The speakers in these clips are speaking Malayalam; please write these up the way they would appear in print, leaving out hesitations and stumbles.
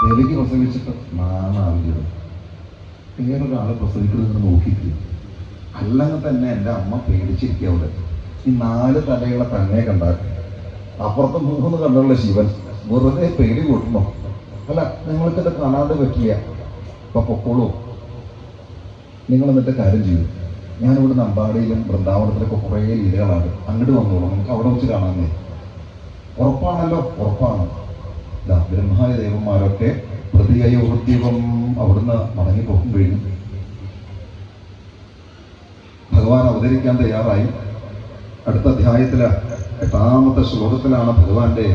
ദേവിക്ക് പ്രസവിച്ചിട്ട് നാണാവില്ല. വേറൊരാൾ പ്രസവിക്കുന്നത് നോക്കിയിട്ടില്ല. അല്ലെങ്കിൽ തന്നെ എൻ്റെ അമ്മ പേടിച്ചിരിക്കുക. അവിടെ ഈ 4 തലയുള്ള തന്നെ കണ്ടാൽ അപ്പുറത്ത് 3 കണ്ണുള്ള ശിവൻ വെറുതെ പേടി കൂട്ടണോ? അല്ല, നിങ്ങൾക്കിത് കാണാതെ പറ്റില്ല. അപ്പൊ പൊക്കോളൂ, നിങ്ങൾ എന്നിട്ട് കാര്യം ചെയ്യും. ഞാനിവിടെ നമ്പാടിയിലും വൃന്ദാവനത്തിലൊക്കെ കുറേ ലീലകളാണ്, അങ്ങോട്ട് വന്നോളൂ, നമുക്ക് അവിടെ വെച്ച് കാണാമെന്നേ. ഉറപ്പാണല്ലോ? ഉറപ്പാണ്. ബ്രഹ്മായ ദേവന്മാരൊക്കെ പ്രതിയോദ്യവം അവിടുന്ന് മടങ്ങി പോകും കഴിഞ്ഞു. ഭഗവാൻ അവതരിക്കാൻ തയ്യാറായി. അടുത്ത അധ്യായത്തില് 8ാമത്തെ ശ്ലോകത്തിലാണ് ഭഗവാന്റെ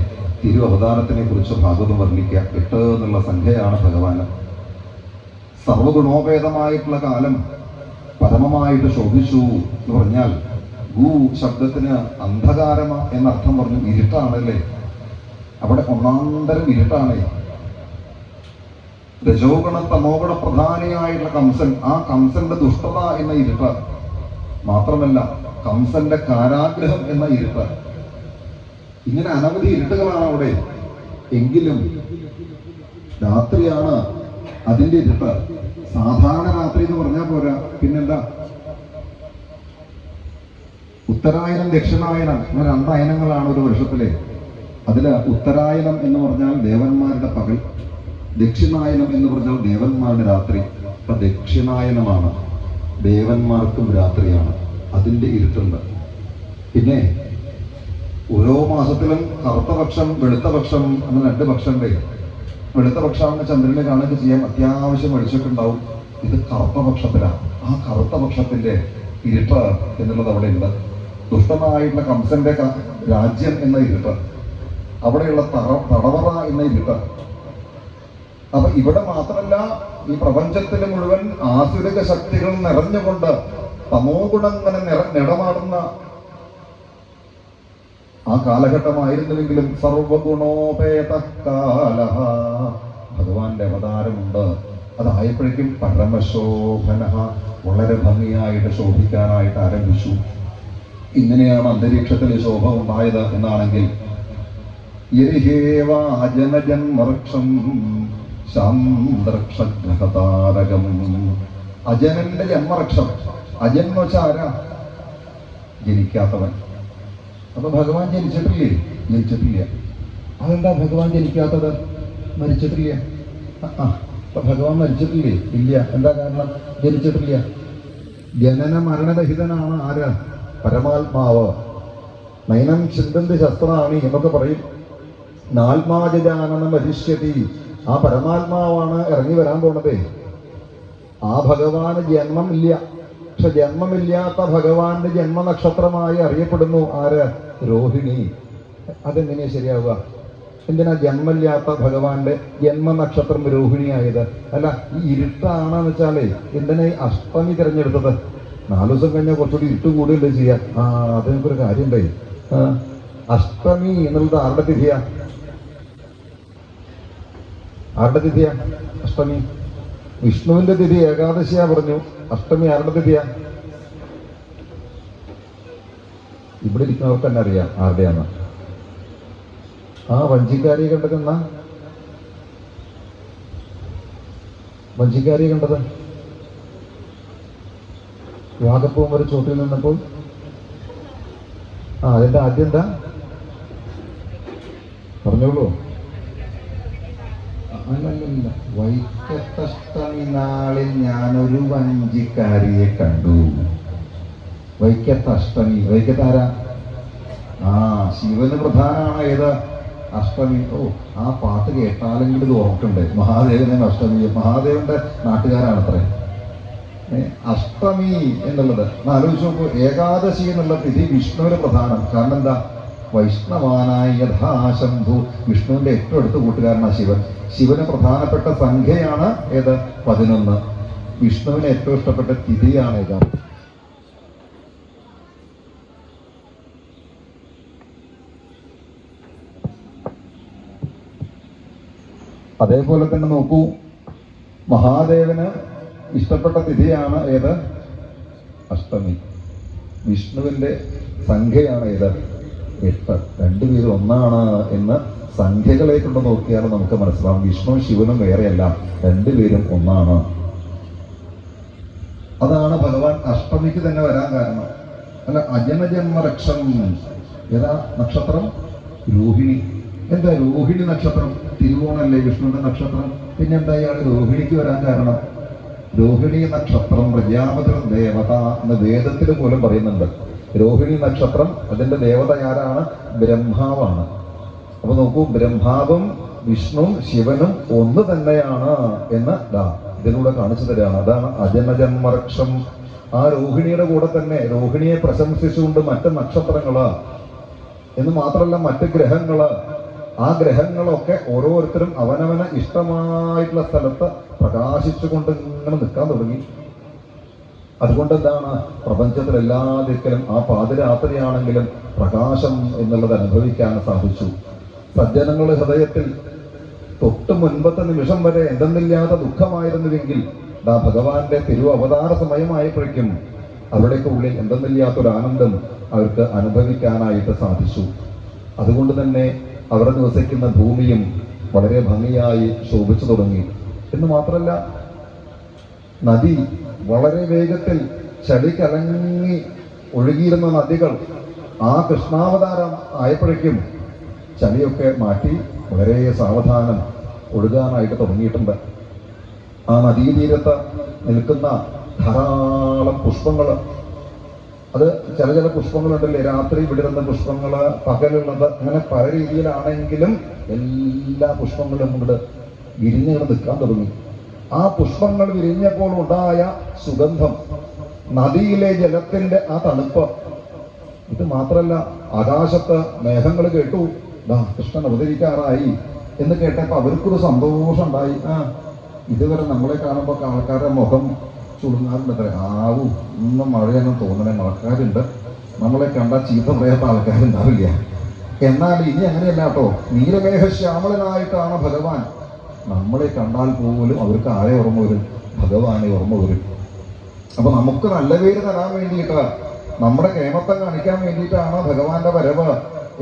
തിരു അവതാരത്തിനെ കുറിച്ച് ഭാഗവതം വർണ്ണിക്കുക. 8 എന്നുള്ള സംഖ്യയാണ് ഭഗവാന്. സർവഗുണോപേതമായിട്ടുള്ള കാലം പരമമായിട്ട് ശോഭിച്ചു എന്ന് പറഞ്ഞാൽ, ഗു ശബ്ദത്തിന് അന്ധകാരം എന്നർത്ഥം പറഞ്ഞു. ഇരുട്ടാണല്ലേ, അവിടെ ഒന്നാന്തരം ഇരുട്ടാണേ. രജോഗുണ തമോഗുണ പ്രധാനിയായിട്ടുള്ള കംസൻ, ആ കംസന്റെ ദുഷ്ടത എന്ന ഇരുട്ട് മാത്രമല്ല, കംസന്റെ കാരാഗ്രഹം എന്ന ഇരുട്ട്. ഇങ്ങനെ അനവധി ഇരുട്ടുകളാണ് അവിടെ. എങ്കിലും രാത്രിയാണ് അതിന്റെ ഇരുട്ട്. സാധാരണ രാത്രി എന്ന് പറഞ്ഞാൽ പോരാ, പിന്നെന്താ? ഉത്തരായനം ദക്ഷിണായനം, അങ്ങനെ 2 അയനങ്ങളാണ് ഒരു വർഷത്തിലെ. അതില് ഉത്തരായനം എന്ന് പറഞ്ഞാൽ ദേവന്മാരുടെ പകൽ, ദക്ഷിണായനം എന്ന് പറഞ്ഞാൽ ദേവന്മാരുടെ രാത്രി. അപ്പൊ ദക്ഷിണായനമാണ്, ദേവന്മാർക്കും രാത്രിയാണ്, അതിന്റെ ഇരുട്ടുണ്ട്. പിന്നെ ഓരോ മാസത്തിലും കറുത്ത പക്ഷം വെളുത്ത പക്ഷം അങ്ങനെ 2 പക്ഷമുണ്ട്. വെളുത്ത പക്ഷാണെന്ന് ചന്ദ്രനെ കാണുകയൊക്കെ ചെയ്യാൻ അത്യാവശ്യം വെളിച്ചൊക്കെ ഉണ്ടാവും. ഇത് കറുത്ത പക്ഷത്തിലാണ്. ആ കറുത്ത പക്ഷത്തിന്റെ ഇരുട്ട് എന്നുള്ളത് അവിടെ ഉണ്ട്. ദുഷ്ടനായിട്ടുള്ള കംസന്റെ രാജ്യം എന്ന ഇരുട്ട്, അവിടെയുള്ള തടവറ എന്ന ഇരുട്ട്. അപ്പൊ ഇവിടെ മാത്രമല്ല, ഈ പ്രപഞ്ചത്തിന് മുഴുവൻ ആസുരിക ശക്തികൾ നിറഞ്ഞുകൊണ്ട് തമോ ഗുണം ഇങ്ങനെ നിടമാടുന്ന ആ കാലഘട്ടമായിരുന്നുവെങ്കിലും സർവഗുണോപേത കാല ഭഗവാന്റെ അവതാരമുണ്ട്. അതായപ്പോഴേക്കും പരമശോഭന, വളരെ ഭംഗിയായിട്ട് ശോഭിക്കാനായിട്ട് ആരംഭിച്ചു. ഇങ്ങനെയാണ് അന്തരീക്ഷത്തിൽ ശോഭ ഉണ്ടായത് എന്നാണെങ്കിൽ, ജന്മവൃക്ഷം ശാന്തൃക്ഷഗ്രഹതാരകം. അജനന്റെ ജന്മവൃക്ഷം. അജൻ എന്ന് വെച്ചാൽ ആരാ? ജനിക്കാത്തവൻ. അപ്പൊ ഭഗവാൻ ജനിച്ചിട്ടില്ലേ? ജനിച്ചിട്ടില്ല. അതെന്താ ഭഗവാൻ ജനിക്കാത്തത്? മരിച്ചിട്ടില്ല. അപ്പൊ ഭഗവാൻ മരിച്ചിട്ടില്ലേ? ഇല്ല. എന്താ കാരണം? ജനിച്ചിട്ടില്ല. ജനന മരണരഹിതനാണ് ആര്? പരമാത്മാവ്. നയനം ചിന്തന്തി ശസ്ത്രാണി എന്നൊക്കെ പറയും. നാത്മാജാനനം വരിഷ്യതി. ആ പരമാത്മാവാണ് ഇറങ്ങി വരാൻ പോണതേ. ആ ഭഗവാന് ജന്മം ഇല്ല. പക്ഷെ ജന്മമില്ലാത്ത ഭഗവാന്റെ ജന്മനക്ഷത്രമായി അറിയപ്പെടുന്നു ആര്? രോഹിണി. അതെങ്ങനെയാ ശരിയാവുക? എന്തിനാ ജന്മമില്ലാത്ത ഭഗവാന്റെ ജന്മനക്ഷത്രം രോഹിണിയായത്? അല്ല, ഈ ഇരുട്ടാണെന്ന് വെച്ചാലേ എന്തിനാ ഈ അഷ്ടമി തിരഞ്ഞെടുത്തത്? 4 ദിവസം കഴിഞ്ഞാൽ കുറച്ചുകൂടി ഇരുട്ട് കൂടുതലല്ലേ ചെയ്യാ. അതിനൊരു കാര്യം ഉണ്ടായി. അഷ്ടമി എന്നുള്ളത് ആരുടെ തിഥിയാ? ആരുടെ തിഥിയാ അഷ്ടമി? വിഷ്ണുവിന്റെ തിഥി ഏകാദശിയാ പറഞ്ഞു. അഷ്ടമി ആരുടെ തിഥിയാ? ഇവിടെ ഇരിക്കുന്നവർക്ക് തന്നെ അറിയാം ആരുടെയാണ്. ആ വഞ്ചിക്കാരിയെ കണ്ടത് എന്നാ? വഞ്ചിക്കാരിയെ കണ്ടത് വാഗപ്പൂവും ഒരു ചോട്ടിൽ നിന്നപ്പോൾ. അതിന്റെ ആദ്യം എന്താ പറഞ്ഞോളൂ? അല്ലല്ല, വൈക്കത്തഷ്ടമി നാളിൽ ഞാനൊരു വഞ്ചിക്കാരിയെ കണ്ടു. വൈക്കത്തഷ്ടമി. വൈക്കത്താരാ? ശിവന് പ്രധാനമാണ് ഏത്? അഷ്ടമി. ആ പാട്ട് കേട്ടാലെങ്കിലും ഇത് ഓർക്കണ്ടേ? മഹാദേവനെ അഷ്ടമി. മഹാദേവന്റെ നാട്ടുകാരാണത്രേ അഷ്ടമി എന്നുള്ളത്. ആലോചിച്ച് നോക്കൂ. ഏകാദശി എന്നുള്ള തിഥി വിഷ്ണുവിന് പ്രധാനം. കാരണം എന്താ? വൈഷ്ണവാനായ യഥാശംഭു. വിഷ്ണുവിന്റെ ഏറ്റവും അടുത്ത കൂട്ടുകാരനാണ് ശിവൻ. ശിവന് പ്രധാനപ്പെട്ട സംഖ്യയാണ് ഏത്? 11. വിഷ്ണുവിന് ഏറ്റവും ഇഷ്ടപ്പെട്ട തിഥിയാണ് ഏത്? അതേപോലെ തന്നെ നോക്കൂ, മഹാദേവന് ഇഷ്ടപ്പെട്ട തിഥിയാണ് ഏത്? അഷ്ടമി. വിഷ്ണുവിന്റെ സംഖ്യയാണ് ഏത്? 8. രണ്ടുപേരും ഒന്നാണ് എന്ന് സംഖ്യകളെ കൊണ്ട് നോക്കിയാൽ നമുക്ക് മനസ്സിലാവും. വിഷ്ണു ശിവനും വേറെയല്ല, രണ്ടുപേരും ഒന്നാണ്. അതാണ് ഭഗവാൻ അഷ്ടമിക്ക് തന്നെ വരാൻ കാരണം. അല്ല, അജനജന്മരക്ഷം ഏതാ നക്ഷത്രം? രോഹിണി. എന്താ രോഹിണി നക്ഷത്രം? തിരുവോണല്ലേ വിഷ്ണുവിന്റെ നക്ഷത്രം. പിന്നെന്താ ഇയാൾ രോഹിണിക്ക് വരാൻ കാരണം? രോഹിണി നക്ഷത്രം പ്രജാപതി ദേവത എന്ന് വേദത്തിൽ പോലും പറയുന്നുണ്ട്. രോഹിണി നക്ഷത്രം, അതിന്റെ ദേവത ആരാണ്? ബ്രഹ്മാവാണ്. അപ്പൊ നോക്കൂ, ബ്രഹ്മാവും വിഷ്ണുവും ശിവനും ഒന്ന് തന്നെയാണ് എന്ന് ഇതിലൂടെ കാണിച്ചു തരാണ്. അതാണ് അജനജന്മരക്ഷം. ആ രോഹിണിയുടെ കൂടെ തന്നെ രോഹിണിയെ പ്രശംസിച്ചുകൊണ്ട് മറ്റ് നക്ഷത്രങ്ങള് എന്ന് മാത്രമല്ല മറ്റ് ഗ്രഹങ്ങള്, ആ ഗ്രഹങ്ങളൊക്കെ ഓരോരുത്തരും അവനവന് ഇഷ്ടമായിട്ടുള്ള സ്ഥലത്ത് പ്രകാശിച്ചുകൊണ്ട് ഇങ്ങനെ നിൽക്കാൻ തുടങ്ങി. അതുകൊണ്ട് എന്താണ്, പ്രപഞ്ചത്തിൽ എല്ലാ ദിക്കിലും ആ പാതിരാത്രിയാണെങ്കിലും പ്രകാശം എന്നുള്ളത് അനുഭവിക്കാൻ സാധിച്ചു. സജ്ജനങ്ങളുടെ ഹൃദയത്തിൽ തൊട്ട് മുൻപത്തെ നിമിഷം വരെ എന്തെന്നില്ലാത്ത ദുഃഖമായിരുന്നുവെങ്കിൽ ഭഗവാന്റെ അവതാര സമയമായപ്പോഴേക്കും അവരുടെയൊക്കെ ഉള്ളിൽ എന്തെന്നില്ലാത്തൊരു ആനന്ദം അവർക്ക് അനുഭവിക്കാനായിട്ട് സാധിച്ചു. അതുകൊണ്ട് തന്നെ അവർ നിവസിക്കുന്ന ഭൂമിയും വളരെ ഭംഗിയായി ശോഭിച്ചു തുടങ്ങി. എന്ന് മാത്രമല്ല, നദി വളരെ വേഗത്തിൽ ചളി കലങ്ങി ഒഴുകിയിരുന്ന നദികൾ ആ കൃഷ്ണാവതാരം ആയപ്പോഴേക്കും ചളിയൊക്കെ മാറ്റി വളരെ സാവധാനം ഒഴുകാനായിട്ട് തുടങ്ങിയിട്ടുണ്ട്. ആ നദീതീരത്ത് നിൽക്കുന്ന ധാരാളം പുഷ്പങ്ങൾ, അത് ചില പുഷ്പങ്ങളുണ്ടല്ലേ, രാത്രി വിടരുന്ന പുഷ്പങ്ങള്, പകലുള്ളത്, അങ്ങനെ പല രീതിയിലാണെങ്കിലും എല്ലാ പുഷ്പങ്ങളും ഇങ്ങോട്ട് വിരിഞ്ഞുകൊണ്ട് നിൽക്കാൻ തുടങ്ങി. ആ പുഷ്പങ്ങൾ വിരിഞ്ഞപ്പോൾ ഉണ്ടായ സുഗന്ധം, നദിയിലെ ജലത്തിന്റെ ആ തണുപ്പ്, ഇത് മാത്രല്ല ആകാശത്ത് മേഘങ്ങൾ കേട്ടു കൃഷ്ണൻ അവതരിക്കാറായി എന്ന് കേട്ടപ്പോൾ അവർക്കൊരു സന്തോഷം ഉണ്ടായി. ഇതുവരെ നമ്മളെ കാണുമ്പോൾ ആൾക്കാരുടെ മുഖം ചുളുങ്ങാറുണ്ട്. ആവൂ, ഇന്നും മഴയൊന്നും തോന്നണേ, മഴക്കാരുണ്ട്, നമ്മളെ കണ്ടാൽ ചീത്ത പറയാത്ത ആൾക്കാരുണ്ടാവില്ല. എന്നാൽ ഇനി അങ്ങനെയല്ല കേട്ടോ. നീലമേഘശ്യാമളനായിട്ടാണ് ഭഗവാൻ. നമ്മളെ കണ്ടാൽ പോലും അവർക്ക് ആരെ ഓർമ്മ വരും? ഭഗവാനെ ഓർമ്മ വരും. അപ്പൊ നമുക്ക് നല്ല പേര് തരാൻ വേണ്ടിയിട്ട്, നമ്മുടെ കേമത്തം കാണിക്കാൻ വേണ്ടിയിട്ടാണ് ഭഗവാന്റെ വരവ്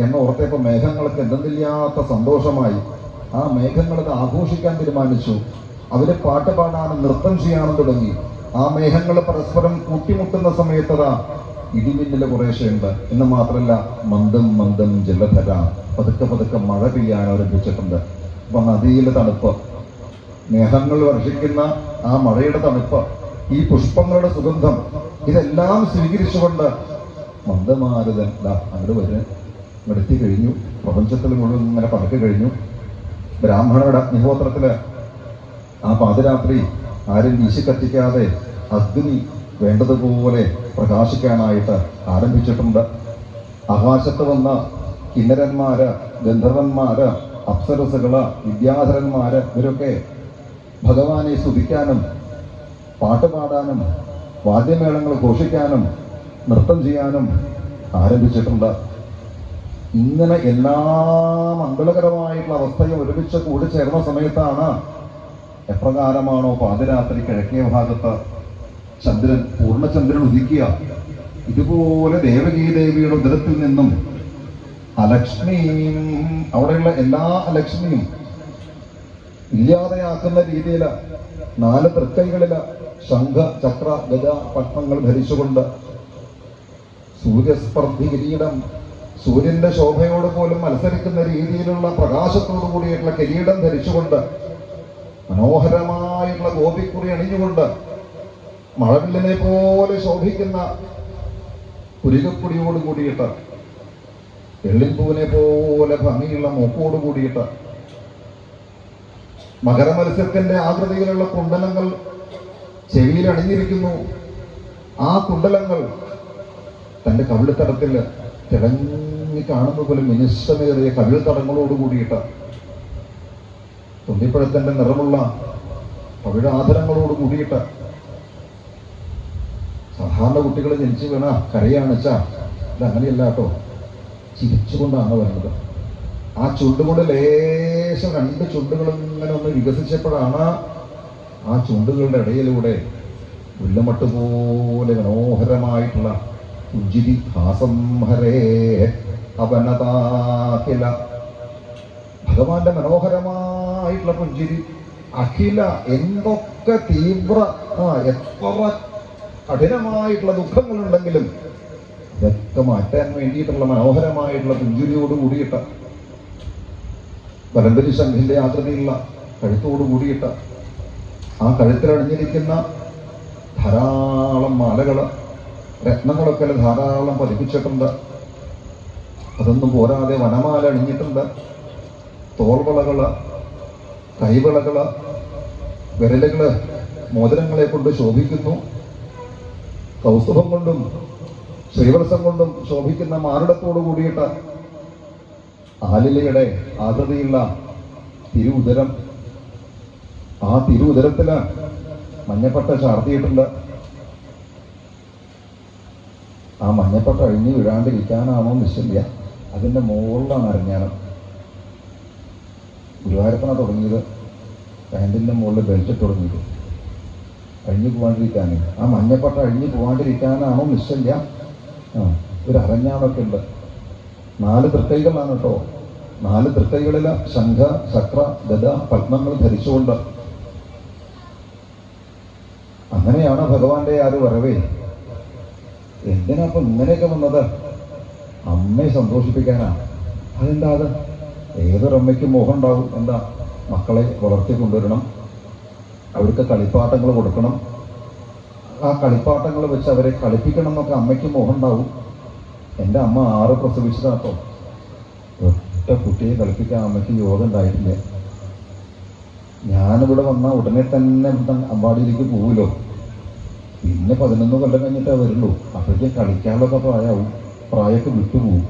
എന്ന് ഓർത്തപ്പോൾ മേഘങ്ങൾക്ക് എന്തെന്നില്ലാത്ത സന്തോഷമായി. ആ മേഘങ്ങളത് ആഘോഷിക്കാൻ തീരുമാനിച്ചു. അവര് പാട്ട് പാടാനും നൃത്തം ചെയ്യാനും തുടങ്ങി. ആ മേഘങ്ങൾ പരസ്പരം കൂട്ടിമുട്ടുന്ന സമയത്തതാ ഇടിമിന്നല് കുറേശ്ശുണ്ട്. എന്ന് മാത്രമല്ല, മന്ദം മന്ദം ജലധര, പതുക്കെ പതുക്കെ മഴ പെയ്യാൻ ആരംഭിച്ചിട്ടുണ്ട്. അപ്പൊ നദിയിലെ തണുപ്പ്, മേഘങ്ങൾ വർഷിക്കുന്ന ആ മഴയുടെ തണുപ്പ്, ഈ പുഷ്പങ്ങളുടെ സുഗന്ധം, ഇതെല്ലാം സ്വീകരിച്ചുകൊണ്ട് മന്ദമാരുതൻ അങ്ങോട്ട് വരെ നടത്തി കഴിഞ്ഞു. പ്രപഞ്ചത്തിൽ മുഴുവൻ ഇങ്ങനെ പറക്കി കഴിഞ്ഞു. ബ്രാഹ്മണരുടെ അഗ്നിഹോത്രത്തില് ആ പാതിരാത്രി ആരും വീശി കത്തിക്കാതെ അഗ്നി വേണ്ടതുപോലെ പ്രകാശിക്കാനായിട്ട് ആരംഭിച്ചിട്ടുണ്ട്. ആകാശത്ത് വന്ന കിന്നരന്മാര്, ഗന്ധർവന്മാര്, അപ്സരസുകള്, വിദ്യാധരന്മാര്, ഇവരൊക്കെ ഭഗവാനെ സ്തുതിക്കാനും പാട്ട് പാടാനും വാദ്യമേളങ്ങൾ ഘോഷിക്കാനും നൃത്തം ചെയ്യാനും ആരംഭിച്ചിട്ടുണ്ട്. ഇങ്ങനെ എല്ലാ മംഗളകരമായിട്ടുള്ള അവസ്ഥയും ഒരുമിച്ച് കൂടി ചേർന്ന സമയത്താണ് എപ്രകാരമാണോ പാതിരാത്രി കിഴക്കേ ഭാഗത്ത് ചന്ദ്രൻ, പൂർണ്ണചന്ദ്രൻ ഉദിക്കുക, ഇതുപോലെ ദേവകീ ദേവിയുടെ ഉദരത്തിൽ നിന്നും അലക്ഷ്മിയും അവിടെയുള്ള എല്ലാ അലക്ഷ്മിയും ഇല്ലാതെയാക്കുന്ന രീതിയിൽ 4 തൃക്കൈകളില് ശംഖ, ചക്ര, ഗജ, പത്മങ്ങൾ ധരിച്ചുകൊണ്ട് സൂര്യസ്പർദ്ധി കിരീടം, സൂര്യന്റെ ശോഭയോട് പോലും മത്സരിക്കുന്ന രീതിയിലുള്ള പ്രകാശത്തോടു കൂടിയിട്ടുള്ള കിരീടം ധരിച്ചുകൊണ്ട്, മനോഹരമായിട്ടുള്ള ഗോപിക്കുറി അണിഞ്ഞുകൊണ്ട്, മഴവില്ലിനെ പോലെ ശോഭിക്കുന്ന പുരികപ്പൊടിയോട് കൂടിയിട്ട്, എള്ളിൻപൂവിനെ പോലെ ഭംഗിയുള്ള മൂക്കോട് കൂടിയിട്ട്, മകരമത്സ്യത്തിന്റെ ആകൃതിയിലുള്ള കുണ്ടലങ്ങൾ ചെവിയിൽ അണിഞ്ഞിരിക്കുന്നു. ആ കുണ്ടലങ്ങൾ തന്റെ കവിൾത്തടത്തിൽ തിളങ്ങി കാണുന്ന പോലെ മിനുസമേറിയ കവിൾത്തടങ്ങളോട് കൂടിയിട്ട്, തുണ്ടിപ്പഴത്തിന്റെ നിറമുള്ള പവിഴാധരങ്ങളോട് കൂടിയിട്ട്, സാധാരണ കുട്ടികൾ ജനിച്ചു വീണ കരയാണിച്ചാ, ഇതങ്ങനെയല്ല കേട്ടോ, ചിരിച്ചുകൊണ്ടാണ് വരുന്നത്. ആ ചുണ്ടുകൊണ്ട് ലേശം 2 ചുണ്ടുകളും ഇങ്ങനെ ഒന്ന് വികസിച്ചപ്പോഴാണ് ആ ചുണ്ടുകളുടെ ഇടയിലൂടെ മുല്ലമട്ട് പോലെ മനോഹരമായിട്ടുള്ള ഉജ്ജിരി ഹാസം ഹരേ അവനതാഖില. ഭഗവാന്റെ മനോഹരമായിട്ടുള്ള പുഞ്ചിരി അഖില എന്തൊക്കെ തീവ്ര എത്ര കഠിനമായിട്ടുള്ള ദുഃഖങ്ങളുണ്ടെങ്കിലും ഇതൊക്കെ മാറ്റാൻ വേണ്ടിയിട്ടുള്ള മനോഹരമായിട്ടുള്ള പുഞ്ചിരിയോട് കൂടിയിട്ട വലമ്പരി ശംഖിന്റെ ആകൃതിയുള്ള കഴുത്തോട് കൂടിയിട്ട ആ കഴുത്തിലണിഞ്ഞിരിക്കുന്ന ധാരാളം മാലകള് രത്നങ്ങളൊക്കെ ധാരാളം പതിപ്പിച്ചിട്ടുണ്ട്. അതൊന്നും പോരാതെ വനമാല അണിഞ്ഞിട്ടുണ്ട്. തോൾവളകള്, കൈവളകള്, വിരലുകള് മോതിരങ്ങളെ കൊണ്ട് ശോഭിക്കുന്നു. കൗസ്തുഭം കൊണ്ടും ശ്രീവത്സം കൊണ്ടും ശോഭിക്കുന്ന മാറിടത്തോടു കൂടിയിട്ട് ആലിലയുടെ ആകൃതിയുള്ള തിരുവുദരം, ആ തിരുവുദരത്തില് മഞ്ഞപ്പട്ട ചാർത്തിയിട്ടുണ്ട്. ആ മഞ്ഞപ്പട്ട അഴിഞ്ഞു വീഴാണ്ടിരിക്കാനാണോ നിശ്ചില്ല, അതിൻ്റെ മുകളിലാണ് അരഞ്ഞാനം. ഗുരുവായൂരപ്പന തുടങ്ങിയത് പാൻറ്റിൻ്റെ മുകളിൽ ബെൽറ്റ് തുടങ്ങിയത് അഴിഞ്ഞു പോകാണ്ടിരിക്കാനേ. ആ മഞ്ഞപ്പട്ട അഴിഞ്ഞു പോകാണ്ടിരിക്കാനാണോ നിശ്ചില്ല. ഒരു അരഞ്ഞാണൊക്കെ ഉണ്ട്. 4 തൃക്കൈകളാണ് കേട്ടോ. 4 തൃക്കൈകളിൽ ശംഖ, ചക്ര, ഗദ, പത്മങ്ങൾ ധരിച്ചുകൊണ്ട് അങ്ങനെയാണ് ഭഗവാന്റെ ആ ഒരു വരവേ. എന്തിനാ ഇപ്പം ഇങ്ങനെയൊക്കെ വന്നത്? അമ്മയെ സന്തോഷിപ്പിക്കാനാ. അതെന്താ അത്? ഏതൊരമ്മയ്ക്കും മോഹം ഉണ്ടാവും. എന്താ? മക്കളെ വളർത്തി കൊണ്ടുവരണം, അവർക്ക് കളിപ്പാട്ടങ്ങൾ കൊടുക്കണം, ആ കളിപ്പാട്ടങ്ങൾ വെച്ച് അവരെ കളിപ്പിക്കണം എന്നൊക്കെ അമ്മയ്ക്ക് മോഹം ഉണ്ടാവും. എൻ്റെ അമ്മ 6 പ്രസവിച്ചതാട്ടോ. ഒറ്റ കുട്ടിയെ കളിപ്പിക്കാൻ അമ്മയ്ക്ക് യോഗം ഉണ്ടായിട്ടില്ല. ഞാനിവിടെ വന്നാൽ ഉടനെ തന്നെ അമ്പാടിയിലേക്ക് പോവുമല്ലോ. പിന്നെ 11 കൊല്ലം കഴിഞ്ഞിട്ടേ വരുള്ളൂ. അപ്പോഴേക്കും കളിക്കാനുള്ളൊക്കെ പ്രായമൊക്കെ വിട്ടുപോകും.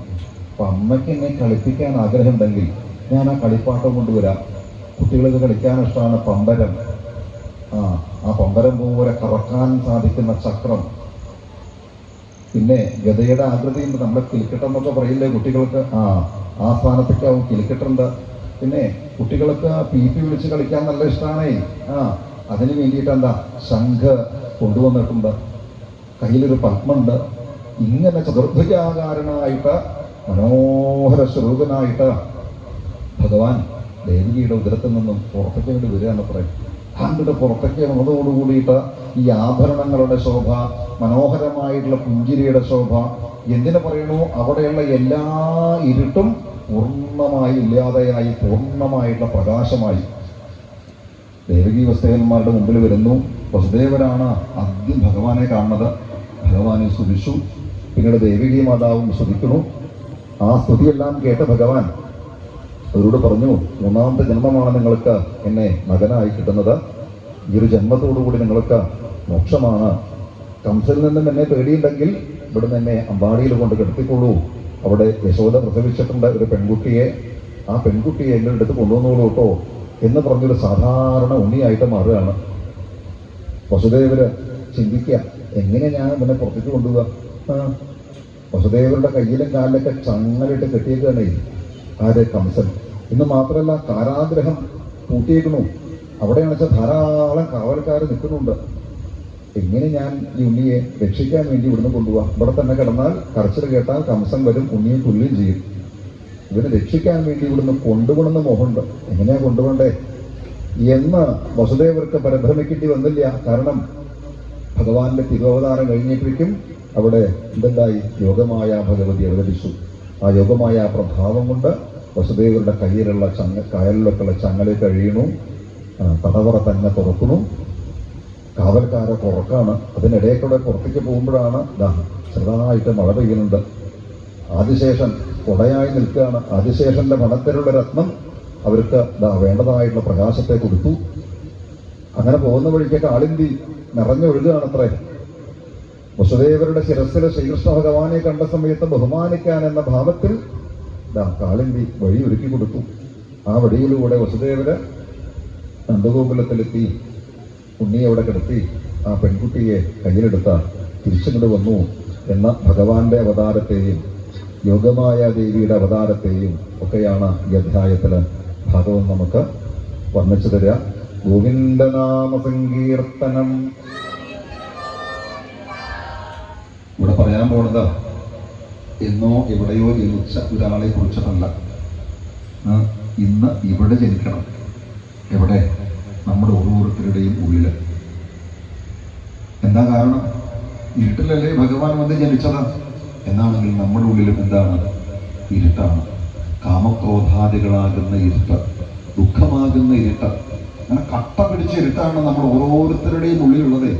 അപ്പം അമ്മയ്ക്ക് എന്നെ കളിപ്പിക്കാൻ ആഗ്രഹം ഉണ്ടെങ്കിൽ ഞാൻ ആ കളിപ്പാട്ടം കൊണ്ടുവരാം. കുട്ടികൾക്ക് കളിക്കാൻ ഇഷ്ടമാണ് പമ്പരം. ആ പമ്പരം പോലെ കറക്കാൻ സാധിക്കുന്ന ചക്രം, പിന്നെ ഗതയുടെ ആകൃതിയുണ്ട്. നമ്മളെ കിലിക്കട്ടെന്നൊക്കെ പറയില്ലേ കുട്ടികൾക്ക്? ആ സ്ഥാനത്തേക്കാവും കിലിക്കട്ടുണ്ട്. പിന്നെ കുട്ടികൾക്ക് പീപ്പി വിളിച്ച് കളിക്കാൻ നല്ല ഇഷ്ടമാണേ. അതിന് വേണ്ടിയിട്ട് എന്താ ശംഖ് കൊണ്ടുവന്നിട്ടുണ്ട്. കയ്യിലൊരു പത്മുണ്ട്. ഇങ്ങനെ ചതുർഭുജാകാരനായിട്ട് മനോഹര സ്വരൂപനായിട്ട് ഭഗവാൻ ദേവിയുടെ ഉദരത്തിൽ നിന്നും പുറത്തേക്ക് വേണ്ടി വരികയാണ്. പറയും കണ്ടിട്ട് പുറത്തേക്ക് വന്നതോടുകൂടിയിട്ട് ഈ ആഭരണങ്ങളുടെ ശോഭ, മനോഹരമായിട്ടുള്ള പുഞ്ചിരിയുടെ ശോഭ, എന്തിനു പറയണു? അവിടെയുള്ള എല്ലാ ഇരുട്ടും പൂർണ്ണമായി ഇല്ലാതെയായി പൂർണ്ണമായിട്ടുള്ള പ്രകാശമായി ദേവകീ വസുദേവന്മാരുടെ മുമ്പിൽ വരുന്നു. വസുദേവരാണ് ആദ്യം ഭഗവാനെ കാണുന്നത്. ഭഗവാനെ സ്തുതിച്ചു. പിന്നീട് ദേവകീ മാതാവും സ്തുതിക്കുന്നു. ആ സ്തുതിയെല്ലാം കേട്ട ഭഗവാൻ അവരോട് പറഞ്ഞു, 3ാമത്തെ ജന്മമാണ് നിങ്ങൾക്ക് എന്നെ മകനായി കിട്ടുന്നത്. ഈ ഒരു ജന്മത്തോടുകൂടി നിങ്ങൾക്ക് മോക്ഷമാണ്. കംസനിൽ നിന്നും എന്നെ പേടിയുണ്ടെങ്കിൽ ഇവിടുന്ന് എന്നെ അമ്പാടിയിൽ കൊണ്ട് കിടത്തിക്കൊള്ളൂ. അവിടെ യശോദ പ്രസവിച്ചിട്ടുണ്ട് ഒരു പെൺകുട്ടിയെ. ആ പെൺകുട്ടിയെ എൻ്റെ അടുത്ത് കൊണ്ടുവന്നോളൂ കേട്ടോ എന്ന് പറഞ്ഞൊരു സാധാരണ ഉണ്ണിയായിട്ട് മാറുകയാണ്. വസുദേവര് ചിന്തിക്കുക, എങ്ങനെ ഞാൻ ഇവനെ പുറത്തേക്ക് കൊണ്ടുപോവുക? വസുദേവരുടെ കയ്യിലും കാലിലൊക്കെ ചങ്ങലിട്ട് കെട്ടിയേക്കാണേ ആര്? കംസൻ. ഇന്ന് മാത്രമല്ല, കാരാഗ്രഹം പൂട്ടിയേക്കണു. അവിടെയാണെന്ന് വെച്ചാൽ ധാരാളം കാവൽക്കാർ നിൽക്കുന്നുണ്ട്. എങ്ങനെ ഞാൻ ഈ ഉണ്ണിയെ രക്ഷിക്കാൻ വേണ്ടി ഇവിടുന്ന് കൊണ്ടുപോവാം? ഇവിടെ തന്നെ കിടന്നാൽ കരച്ചിൽ കേട്ടാൽ കംസൻ വരും, ഉണ്ണിയെ കൊല്ലുകയും ചെയ്യും. ഇവനെ രക്ഷിക്കാൻ വേണ്ടി ഇവിടുന്ന് കൊണ്ടുപോകണമെന്ന് മോഹമുണ്ട്. എങ്ങനെയാ കൊണ്ടുപോകണ്ടേ എന്ന് വസുദേവർക്ക് പരിഭ്രമിക്കേണ്ടി വന്നില്ല. കാരണം ഭഗവാന്റെ തിരുവവതാരം കഴിഞ്ഞപ്പോഴേക്കും അവിടെ എന്തുണ്ടായി? യോഗമായ ഭഗവതി അവതരിച്ചു. ആ യോഗമായ പ്രഭാവം കൊണ്ട് വസുദേവരുടെ കയ്യിലുള്ള കയലിലൊക്കെയുള്ള ചങ്ങല കഴിയണു. തടവറ തന്നെ തുറക്കുന്നു. കാവൽക്കാരെ പുറക്കാണ്. അതിനിടയ്ക്കൂടെ പുറത്തേക്ക് പോകുമ്പോഴാണ് ചെറുതായിട്ട് മഴ പെയ്യുന്നുണ്ട്. ആദിശേഷൻ കൊടയായി നിൽക്കുകയാണ്. ആദിശേഷന്റെ മണത്തിലുള്ള രത്നം അവർക്ക് വേണ്ടതായിട്ടുള്ള പ്രകാശത്തെ കൊടുത്തു. അങ്ങനെ പോകുന്ന വഴിക്ക് കാളിന്തി നിറഞ്ഞൊഴുകുകയാണത്രേ. വസുദേവരുടെ ശിരസ്സിലെ ശ്രീകൃഷ്ണ ഭഗവാനെ കണ്ട സമയത്ത് ബഹുമാനിക്കാൻ എന്ന ഭാവത്തിൽ കാളിന്തി വഴി ഒരുക്കി കൊടുത്തു. ആ വഴിയിലൂടെ വസുദേവര് നന്ദഗോകുലത്തിലെത്തി. ഉണ്ണിയെ അവിടെ കിടത്തി ആ പെൺകുട്ടിയെ കയ്യിലെടുത്ത തിരിച്ചുകൊണ്ട് വന്നു എന്ന ഭഗവാന്റെ അവതാരത്തെയും യോഗമായ ദേവിയുടെ അവതാരത്തെയും ഒക്കെയാണ് ഈ അധ്യായത്തില് ഭാഗവം നമുക്ക് വർണ്ണിച്ചു തരിക. ഗോവിന്ദനാമ സങ്കീർത്തനം. ഇവിടെ പറയാൻ പോകുന്നത് എന്നോ എവിടെയോ ജനിച്ച ഒരാളെ കുറിച്ചിട്ടല്ല. ഇന്ന് ഇവിടെ ജനിക്കണം. എവിടെ? നമ്മുടെ ഓരോരുത്തരുടെയും ഉള്ളില്. എന്താ കാരണം? ഇരുട്ടിലല്ലേ ഭഗവാൻ വന്ന് ജനിച്ചത്. എന്നാണെങ്കിൽ നമ്മുടെ ഉള്ളിലും എന്താണ്? ഇരുട്ടാണ്. കാമക്രോധാദികളാകുന്ന ഇരുട്ട്, ദുഃഖമാകുന്ന ഇരുട്ട്, അങ്ങനെ കട്ട പിടിച്ച ഇരുട്ടാണ് നമ്മുടെ ഓരോരുത്തരുടെയും ഉള്ളിലുള്ളത്.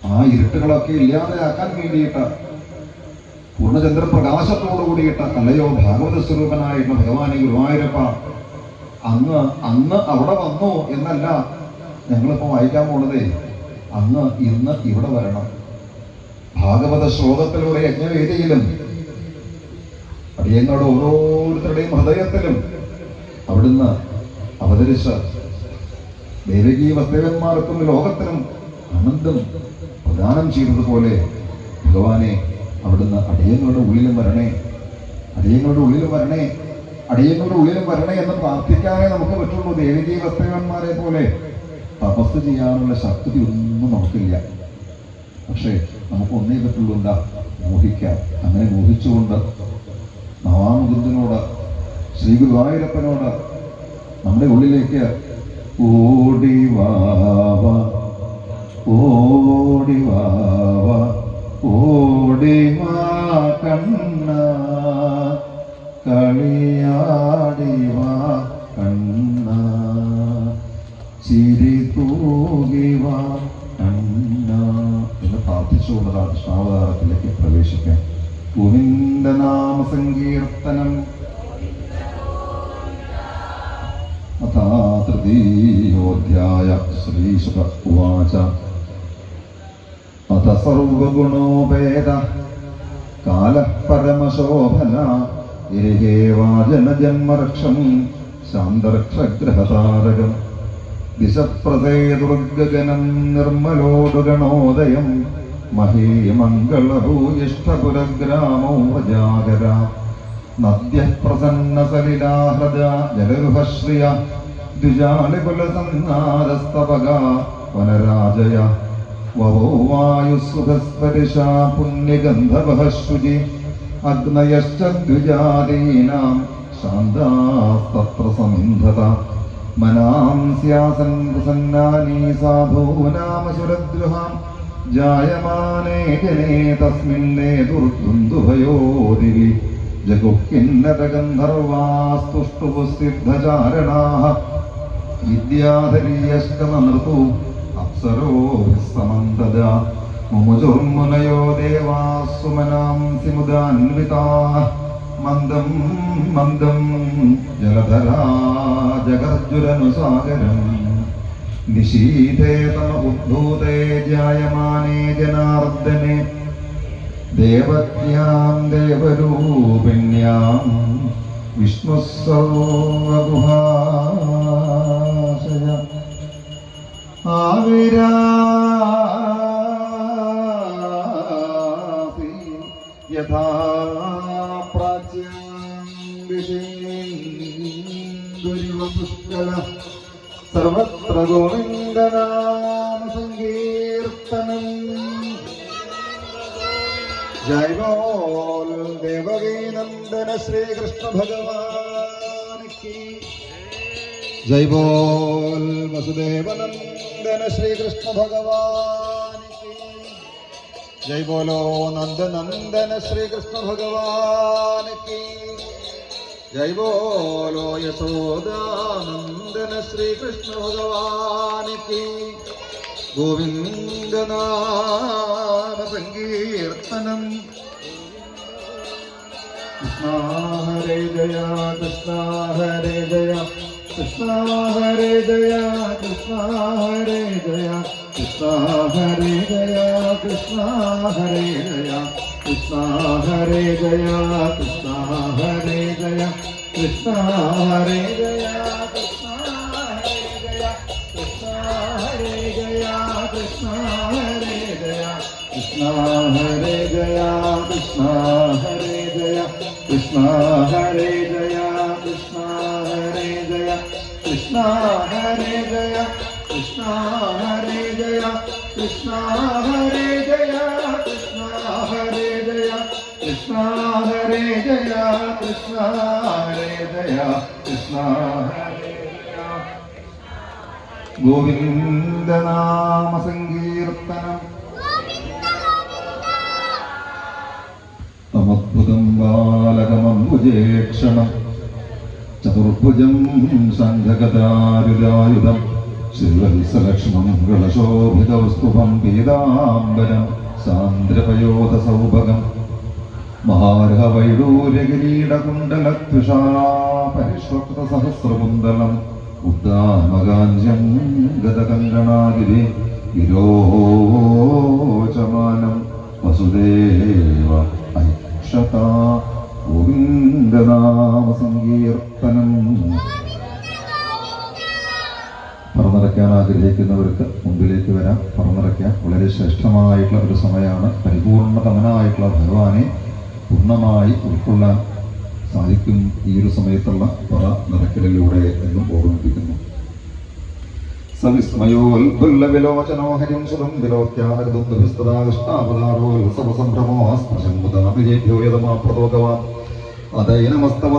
ആ ഇരുട്ടുകളൊക്കെ ഇല്ലാതെയാക്കാൻ വേണ്ടിയിട്ട് പൂർണ്ണചന്ദ്രപ്രകാശത്തോടു കൂടിയിട്ട് അല്ലയോ ഭാഗവത സ്വരൂപനായിട്ടുള്ള ഭഗവാനെ ഗുരുവായൂരപ്പ അന്ന് അവിടെ വന്നു എന്നല്ല ഞങ്ങളിപ്പോ വായിക്കാൻ പോണതേ. അങ്ങ് ഇന്ന് ഇവിടെ വരണം. ഭാഗവത ശ്ലോകത്തിലൂടെ യജ്ഞവേദിയിലും അടിയങ്ങളുടെ ഓരോരുത്തരുടെയും ഹൃദയത്തിലും അവിടുന്ന് അവതരിച്ച ദേവകീ വസ്തുവന്മാർക്കും ലോകത്തിനും ആനന്ദം പ്രദാനം ചെയ്തതുപോലെ ഭഗവാനെ അവിടുന്ന് അടിയങ്ങളുടെ ഉള്ളിലും വരണേ, അടിയങ്ങളുടെ ഉള്ളിലും വരണേ, അടിയങ്ങളുടെ ഉള്ളിലും വരണേ എന്ന് പ്രാർത്ഥിക്കാനേ നമുക്ക് പറ്റുള്ളൂ. ദേവകീ വസ്തുവന്മാരെ പോലെ തപസ് ചെയ്യാനുള്ള ശക്തി ഒന്നും നമുക്കില്ല. പക്ഷേ നമുക്ക് ഒന്നേ പറ്റുള്ളൂ, എന്താ? മോഹിക്കാം. അങ്ങനെ മോഹിച്ചുകൊണ്ട് മഹാമുകുന്ദനോട്, ശ്രീ ഗുരുവായൂരപ്പനോട് നമ്മുടെ ഉള്ളിലേക്ക് ഓടിവാവ ഓടിവാവ ഓടിവാ കണ്ണ കളിയാടിവാ കണ്ണ ചിരി തൂകിവാ കണ്ണ എന്ന് പ്രാർത്ഥിച്ചുകൊണ്ടതാണ് കൃഷ്ണാവതാരത്തിലേക്ക് പ്രവേശിക്കാൻ. ഗോവിന്ദനാമ സങ്കീർത്തനം. തൃതീയോധ്യായ. ശ്രീശുക ഉവാച അത സർവഗുണോപേത കാലഃ പരമശോഭന ഏഹേവാജനജന്മരക്ഷം ശാന്തരക്ഷഗ്രഹതാരകം ദിശപ്രസേതുർഗഗനം നിർമ്മലോടുഗണോദയം മഹീമംഗളഭൂയിഷ്ഠപുരഗ്രാമോ വജാഗര നദ്യഃ പ്രസന്നസലിലാഹൃദ ജലരുഹശ്രിയ ദ്വിജാലികുലസന്നാരസ്തപക വനരാജയ വവോ വായുസുഖസ്പരിശാ പുണ്യഗന്ധവഃ ശുചി അഗ്നയശ്ച ദ്വിജാദീനാം ശാന്താസ്തത്ര സമിന്ധത മനാംസ്യാസൻ പ്രസന്നാനി സാധൂനാമസുരദ്രുഹാം ജായമാനേ ജനേ തസ്മിന്നേ ദുർദുന്ദുഭയോ ദിവി ജഗുഃകിന്നരഗന്ധർവാസ്തുഷ്ടുപുസിദ്ധചാരണാഃ വിദ്യാധരീയഷ്ടമനൃതു അപ്സരോഭിഃ സമന്തദാ മുമുചുർമുനയോ ദേവാഃ സുമനാംസി മുദാന്വിതാഃ മന്ദം മന്ദം ജലധരാ ജഗർജുരനുസാഗരം നിശീതേ തമ ഉദ്ഭൂതേ ജായമാനേ ജനാർദ്ദനെ ദേവത്യാം ദേവരൂപിണ്യാം വിഷ്ണുഃ സർവഗുഹാശയ ആവിരാസി യഥാ പ്രാച്യം വിശേന്ദുരിവ പുഷ്കല സർവത്ര ഗോവിന്ദനാമ സങ്കീർത്തനം. ജയ ബോൽ ദേവകീ നന്ദന ശ്രീകൃഷ്ണ ഭഗവാൻ കി ജയ ബോൽ വസുദേവ നന്ദന ശ്രീകൃഷ്ണ ഭഗവാൻ കി ജയ ബോലോ നന്ദനന്ദന ശ്രീകൃഷ്ണ ഭഗവാൻ കി ജയ ബോലോ യശോദാനന്ദന ശ്രീകൃഷ്ണ ഭഗവാൻ കി ഗോവിന്ദനാമ സങ്കീർത്തനം. കൃഷ്ണ ഹരേ ജയ കൃഷ്ണ ഹരേ ജയ കൃഷ്ണ ഹരേ ജയ കൃഷ്ണ ഹരേ ജയ കൃഷ്ണ ഹരേ ജയ കൃഷ്ണ ഹരേ ജയ കൃഷ്ണ ഹരേ ജയ കൃഷ്ണ ഹരേ ജയ കൃഷ്ണ ഹരേ ജയ കൃഷ്ണ ഹരേ ജയ കൃഷ്ണ ഹരേ ജയ കൃഷ്ണ ഹരേ ജയ കൃഷ്ണ ഹരേ ജയ കൃഷ്ണ ഹരേ ജയ കൃഷ്ണ ഹരേ ജയ കൃഷ്ണ ഹരേ ജയ കൃഷ്ണ ഹരേ ജയ കൃഷ്ണ ഹരേ ജയ കൃഷ്ണ ഹരേ ജയ കൃഷ്ണ ഹരേ ജയ കൃഷ്ണ ഹരേ ജയ കൃഷ്ണ ഹരേ ജയ ഗോവിന്ദ നാമ സങ്കീർത്തനം തമദ്ഭുതം ബാലകമംബുജേക്ഷണം ചതുർഭുജം സംഘഗദാരുരായുധം ശ്രീവത്സലക്ഷ്മംഗളശോഭിതൗസ്തുഭം പീതാംബരം സാന്ദ്രപയോധസൗഭഗം മഹാർഹവൈഡൂര്യകിരീടകുണ്ടലത്വിഷാ പരിഷ്വക്തസഹസ്രകുണ്ടലം ഉദ്ദാമകാഞ്ചം ഗതകങ്കണാദിവി വിരോചമാനം വസുദേവ ഐക്ഷതാ ഗോവിന്ദനാമ സങ്കീർത്തനം. പറന്നിറക്കാൻ ആഗ്രഹിക്കുന്നവർക്ക് മുമ്പിലേക്ക് വരാം. പറന്നിറക്കാൻ വളരെ ശ്രേഷ്ഠമായിട്ടുള്ള ഒരു സമയമാണ്. പരിപൂർണതമനായിട്ടുള്ള ഭഗവാനെ പൂർണ്ണമായി ഉൾക്കൊള്ളാൻ സാധിക്കും ഈ ഒരു സമയത്തുള്ള പറ നിറയ്ക്കലിലൂടെ എന്നും ഓർമ്മിപ്പിക്കുന്നു. സവിസ്മയോൽപുല്ലവിലോചനോ ഹരിം സുഖം വിലോക്യാനൃതൃഷ്ടാപദാരോത്സവസംഭ്രമോ സ്പർശം മുദാഭിജേഭ്യോ യതമാ പ്രതോകവാൻ അതൈനമസ്തവ